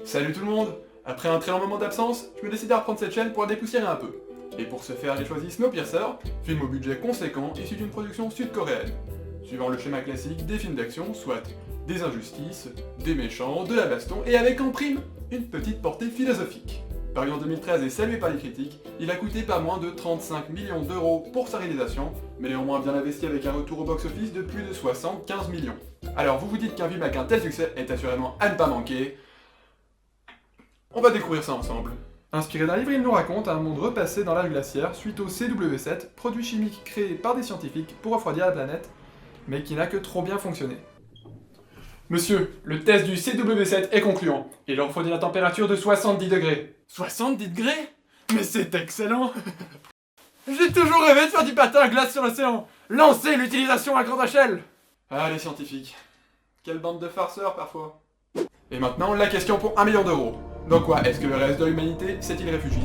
Salut tout le monde! Après un très long moment d'absence, je me décide à reprendre cette chaîne pour la dépoussiérer un peu. Et pour ce faire, j'ai choisi Snowpiercer, film au budget conséquent issu d'une production sud-coréenne. Suivant le schéma classique des films d'action, soit des injustices, des méchants, de la baston, et avec en prime, une petite portée philosophique. Paru en 2013 et salué par les critiques, il a coûté pas moins de 35 millions d'euros pour sa réalisation, mais néanmoins bien investi avec un retour au box-office de plus de 75 millions. Alors vous vous dites qu'un film avec un tel succès est assurément à ne pas manquer. On va découvrir ça ensemble. Inspiré d'un livre, il nous raconte un monde repassé dans l'âge glaciaire suite au CW7, produit chimique créé par des scientifiques pour refroidir la planète, mais qui n'a que trop bien fonctionné. Monsieur, le test du CW7 est concluant. Il refroidit la température de 70 degrés. 70 degrés? Mais c'est excellent! J'ai toujours rêvé de faire du patin à glace sur l'océan! Lancez l'utilisation à grande échelle! Ah, les scientifiques. Quelle bande de farceurs parfois. Et maintenant, la question pour 1 million d'euros. Dans quoi est-ce que le reste de l'humanité s'est-il réfugié?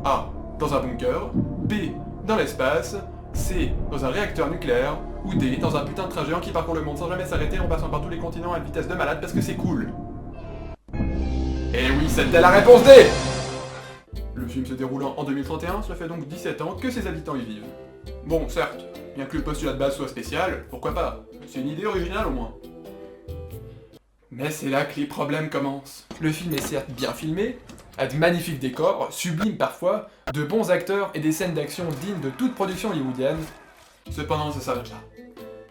A. Dans un bunker. B. Dans l'espace. C. Dans un réacteur nucléaire. Ou D. Dans un putain de train géant qui parcourt le monde sans jamais s'arrêter en passant par tous les continents à une vitesse de malade parce que c'est cool. Et oui, c'était la réponse D! Le film se déroulant en 2031, cela fait donc 17 ans que ses habitants y vivent. Bon, certes, bien que le postulat de base soit spécial, pourquoi pas? C'est une idée originale au moins. Mais c'est là que les problèmes commencent. Le film est certes bien filmé, a de magnifiques décors, sublimes parfois, de bons acteurs et des scènes d'action dignes de toute production hollywoodienne. Cependant, ça s'arrête là.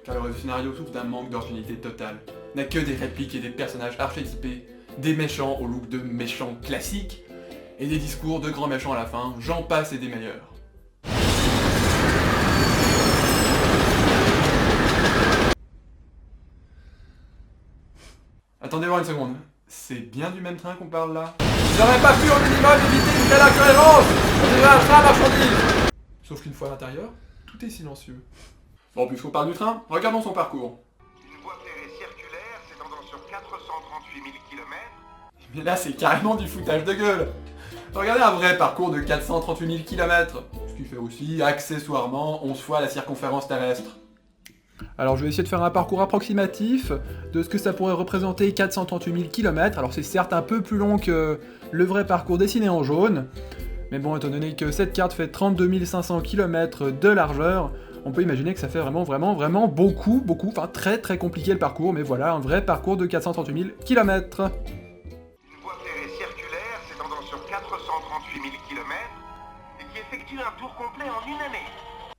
Car le scénario souffre d'un manque d'originalité totale. N'a que des répliques et des personnages archétypés, des méchants au look de méchants classiques, et des discours de grands méchants à la fin, j'en passe et des meilleurs. Attendez voir une seconde. C'est bien du même train qu'on parle là? J'aurais pas pu au minimum éviter une telle incohérence! On dirait un train à marchandises! Sauf qu'une fois à l'intérieur, tout est silencieux. Bon, puisqu'on parle du train, regardons son parcours. Une voie ferrée circulaire s'étendant sur 438 000 km. Mais là, c'est carrément du foutage de gueule! Regardez un vrai parcours de 438 000 km, ce qui fait aussi, accessoirement, 11 fois la circonférence terrestre. Alors je vais essayer de faire un parcours approximatif de ce que ça pourrait représenter 438 000 km. Alors c'est certes un peu plus long que le vrai parcours dessiné en jaune, mais bon, étant donné que cette carte fait 32 500 km de largeur, on peut imaginer que ça fait vraiment beaucoup, enfin très compliqué le parcours, mais voilà, un vrai parcours de 438 000 km. Une voie ferrée circulaire s'étendant sur 438 000 km et qui effectue un tour complet en une année.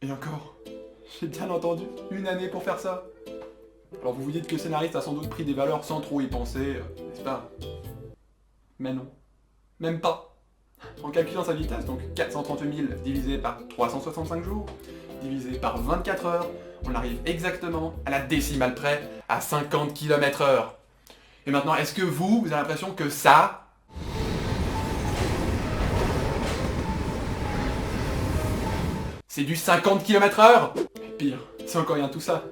Et encore, j'ai bien entendu, une année pour faire ça. Alors vous vous dites que le scénariste a sans doute pris des valeurs sans trop y penser, n'est-ce pas? Mais non, même pas. En calculant sa vitesse, donc 438 000 divisé par 365 jours, divisé par 24 heures, on arrive exactement à la décimale près, à 50 km/h. Et maintenant, est-ce que vous avez l'impression que ça... c'est du 50 km/h? Et pire, c'est encore rien de tout ça.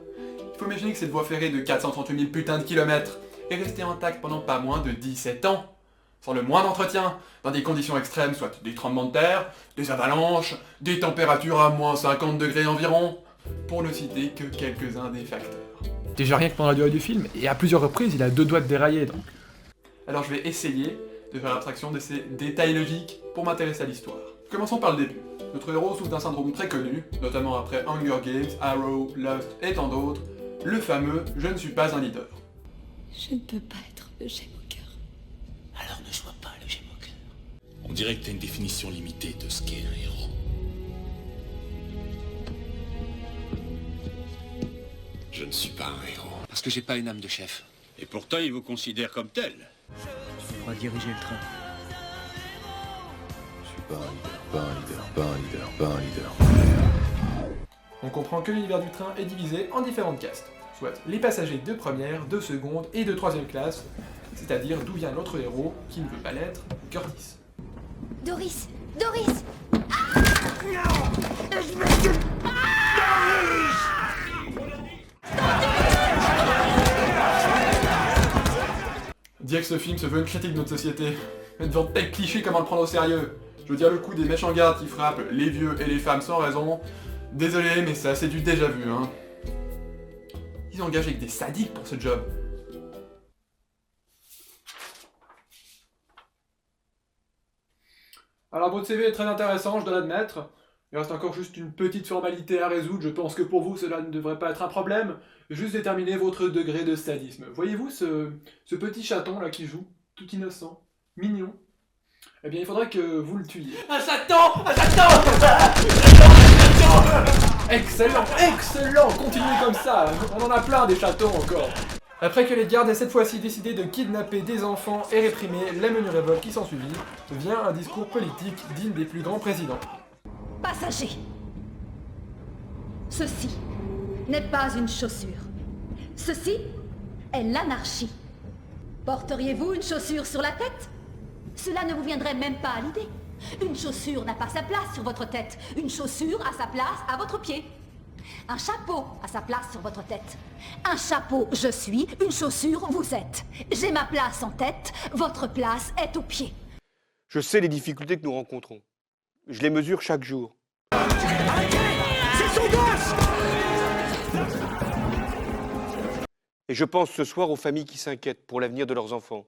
Il faut imaginer que cette voie ferrée de 438 000 putains de kilomètres est restée intacte pendant pas moins de 17 ans. Sans le moindre entretien, dans des conditions extrêmes, soit des tremblements de terre, des avalanches, des températures à moins 50 degrés environ, pour ne citer que quelques-uns des facteurs. Déjà rien que pendant la durée du film, et à plusieurs reprises, il a 2 doigts de dérailler donc. Alors je vais essayer de faire abstraction de ces détails logiques pour m'intéresser à l'histoire. Commençons par le début. Notre héros souffre d'un syndrome très connu, notamment après Hunger Games, Arrow, Lost et tant d'autres, le fameux « je ne suis pas un leader ». Je ne peux pas être le Gémeaux. Alors ne sois pas le Gémeaux. On dirait que t'as une définition limitée de ce qu'est un héros. Je ne suis pas un héros. Parce que j'ai pas une âme de chef. Et pourtant, il vous considère comme tel. On va diriger le train. Je suis pas un leader. On comprend que l'univers du train est divisé en différentes castes, soit les passagers de première, de seconde et de troisième classe, c'est-à-dire d'où vient notre héros, qui ne veut pas l'être, Curtis. Doris! Doris! Dire que ce film se veut une critique de notre société, mais devant tel cliché, comment le prendre au sérieux? Je veux dire le coup des méchants gardes qui frappent les vieux et les femmes sans raison. Désolé, mais ça c'est du déjà vu, hein. Ils ont engagé avec des sadiques pour ce job. Alors votre CV est très intéressant, je dois l'admettre. Il reste encore juste une petite formalité à résoudre, je pense que pour vous cela ne devrait pas être un problème. Juste déterminer votre degré de sadisme. Voyez-vous ce petit chaton là qui joue, tout innocent, mignon? Eh bien il faudrait que vous le tuiez. Un chaton! Un chaton! Excellent, excellent, continuez comme ça, on en a plein des chatons encore. Après que les gardes aient cette fois-ci décidé de kidnapper des enfants et réprimer la menue révolte qui s'ensuivit, vient un discours politique digne des plus grands présidents. Passagers, ceci n'est pas une chaussure. Ceci est l'anarchie. Porteriez-vous une chaussure sur la tête? Cela ne vous viendrait même pas à l'idée. Une chaussure n'a pas sa place sur votre tête. Une chaussure a sa place à votre pied. Un chapeau a sa place sur votre tête. Un chapeau, je suis. Une chaussure, vous êtes. J'ai ma place en tête. Votre place est au pied. Je sais les difficultés que nous rencontrons. Je les mesure chaque jour. C'est son gosse! Et je pense ce soir aux familles qui s'inquiètent pour l'avenir de leurs enfants.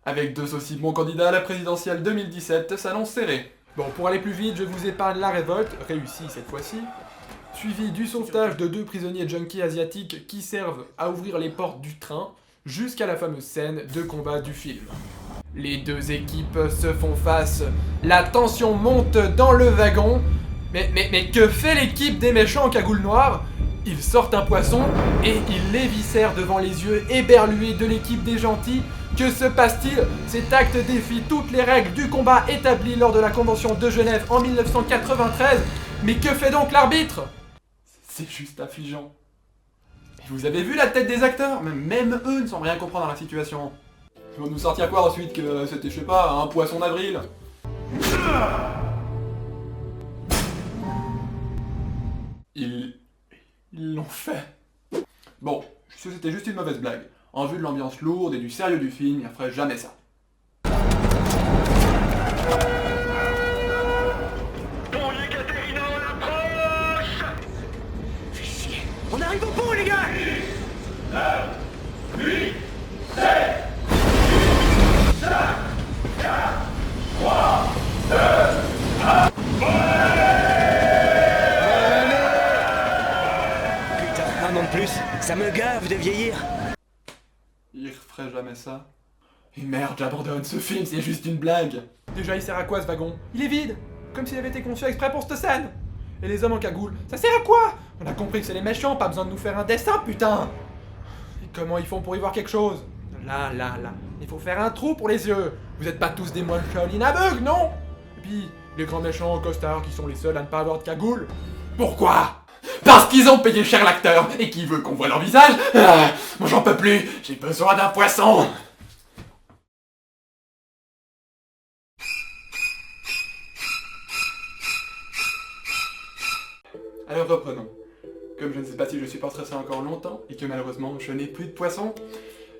Avec deux aussi bons candidats à la présidentielle 2017, s'annonce serré. Bon, pour aller plus vite, je vous épargne la révolte, réussie cette fois-ci, suivi du sauvetage de 2 prisonniers junkies asiatiques qui servent à ouvrir les portes du train, jusqu'à la fameuse scène de combat du film. Les deux équipes se font face, la tension monte dans le wagon, mais que fait l'équipe des méchants en cagoule noire? Ils sortent un poisson et ils l'éviscèrent devant les yeux éberlués de l'équipe des gentils. Que se passe-t-il? Cet acte défie toutes les règles du combat établies lors de la Convention de Genève en 1993. Mais que fait donc l'arbitre? C'est juste affligeant. Et vous avez vu la tête des acteurs? Même eux ne semblent rien comprendre dans la situation. Ils vont nous sortir quoi ensuite? Que c'était, je sais pas, un poisson d'avril? Ils l'ont fait. Bon, je suis sûr que c'était juste une mauvaise blague. En vue de l'ambiance lourde et du sérieux du film, il ne ferait jamais ça. Pont Yekaterina, on approche! Fais chier. On arrive au pont, les gars! 9, 8, 7, 6, 5, 4, 3, 2, 1. Putain, un an de plus, ça me gave de vieillir. Il referait jamais ça. Et merde, j'abandonne, ce film c'est juste une blague. Déjà il sert à quoi ce wagon? Il est vide, comme s'il avait été conçu exprès pour cette scène. Et les hommes en cagoule, ça sert à quoi? On a compris que c'est les méchants, pas besoin de nous faire un dessin, putain. Et comment ils font pour y voir quelque chose? Là, il faut faire un trou pour les yeux. Vous êtes pas tous des moines Shaolin aveugles, non? Et puis, les grands méchants en costard qui sont les seuls à ne pas avoir de cagoule. Pourquoi? Parce qu'ils ont payé cher l'acteur et qu'ils veulent qu'on voit leur visage. Moi j'en peux plus, j'ai besoin d'un poisson. Alors reprenons. Comme je ne sais pas si je supporterai ça encore longtemps et que malheureusement je n'ai plus de poisson,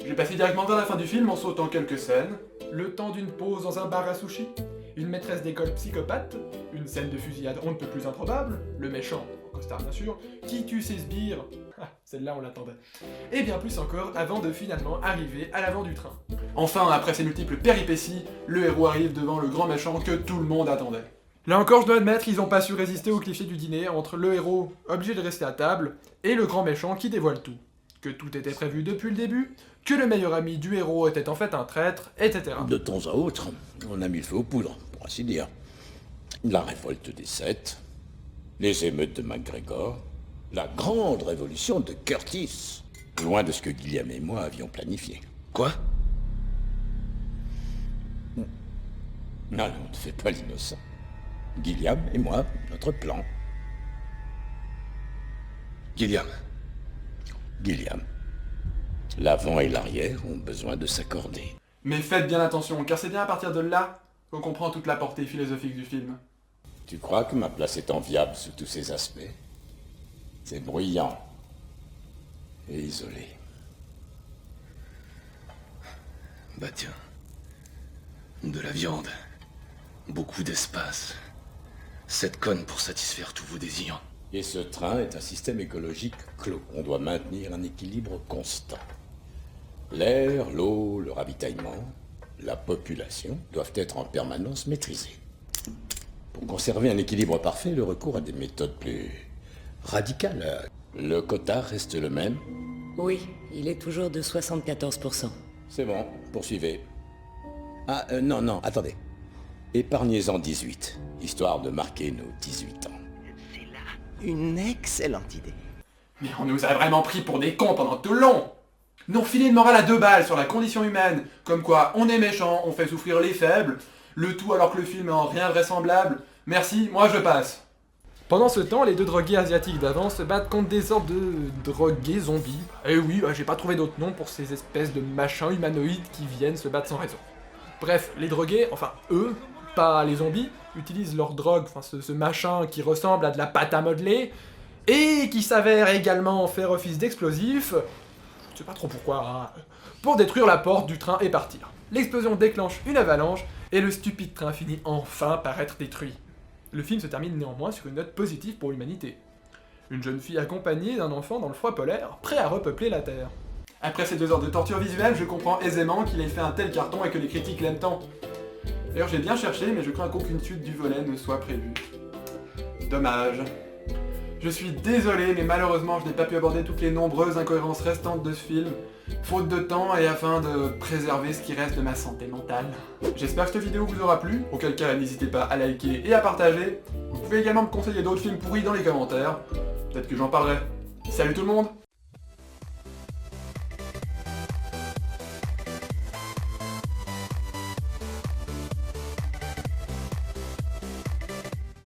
je vais passer directement vers la fin du film en sautant quelques scènes, le temps d'une pause dans un bar à sushi, une maîtresse d'école psychopathe, une scène de fusillade on ne peut plus improbable, le méchant, en costard bien sûr, qui tue ses sbires, celle-là on l'attendait, et bien plus encore avant de finalement arriver à l'avant du train. Enfin, après ces multiples péripéties, le héros arrive devant le grand méchant que tout le monde attendait. Là encore, je dois admettre qu'ils n'ont pas su résister au cliché du dîner entre le héros, obligé de rester à table, et le grand méchant qui dévoile tout. Que tout était prévu depuis le début, que le meilleur ami du héros était en fait un traître, etc. De temps à autre, on a mis le feu aux poudres, pour ainsi dire. La révolte des Sept, les émeutes de MacGregor, la grande révolution de Curtis. Loin de ce que Guillaume et moi avions planifié. Quoi? Non, ne fais pas l'innocent. Guillaume et moi, notre plan. Gilliam. Guillaume. L'avant et l'arrière ont besoin de s'accorder. Mais faites bien attention, car c'est bien à partir de là qu'on comprend toute la portée philosophique du film. Tu crois que ma place est enviable sous tous ses aspects? C'est bruyant. Et isolé. Bah tiens. De la viande. Beaucoup d'espace. 7 connes pour satisfaire tous vos désirs. Et ce train est un système écologique clos. On doit maintenir un équilibre constant. L'air, l'eau, le ravitaillement, la population doivent être en permanence maîtrisés. Pour conserver un équilibre parfait, le recours à des méthodes plus radicales. Le quota reste le même? Oui, il est toujours de 74%. C'est bon, poursuivez. Ah, non, attendez. Épargnez-en 18, histoire de marquer nos 18 ans. C'est là une excellente idée. Mais on nous a vraiment pris pour des cons pendant tout le long. Nous filé une morale à 2 balles sur la condition humaine, comme quoi on est méchant, on fait souffrir les faibles, le tout alors que le film est en rien vraisemblable. Merci, moi je passe. Pendant ce temps, les deux drogués asiatiques d'avant se battent contre des sortes de drogués zombies. Et oui, j'ai pas trouvé d'autre nom pour ces espèces de machins humanoïdes qui viennent se battre sans raison. Bref, les drogués, enfin eux, pas les zombies, utilisent leur drogue, enfin ce machin qui ressemble à de la pâte à modeler, et qui s'avère également faire office d'explosif, je sais pas trop pourquoi, pour détruire la porte du train et partir. L'explosion déclenche une avalanche, et le stupide train finit enfin par être détruit. Le film se termine néanmoins sur une note positive pour l'humanité. Une jeune fille accompagnée d'un enfant dans le froid polaire, prêt à repeupler la Terre. Après ces 2 heures de torture visuelle, je comprends aisément qu'il ait fait un tel carton et que les critiques l'aiment tant. D'ailleurs j'ai bien cherché, mais je crains qu'aucune suite du volet ne soit prévue. Dommage. Je suis désolé, mais malheureusement je n'ai pas pu aborder toutes les nombreuses incohérences restantes de ce film, faute de temps et afin de préserver ce qui reste de ma santé mentale. J'espère que cette vidéo vous aura plu, auquel cas n'hésitez pas à liker et à partager. Vous pouvez également me conseiller d'autres films pourris dans les commentaires, peut-être que j'en parlerai. Salut tout le monde!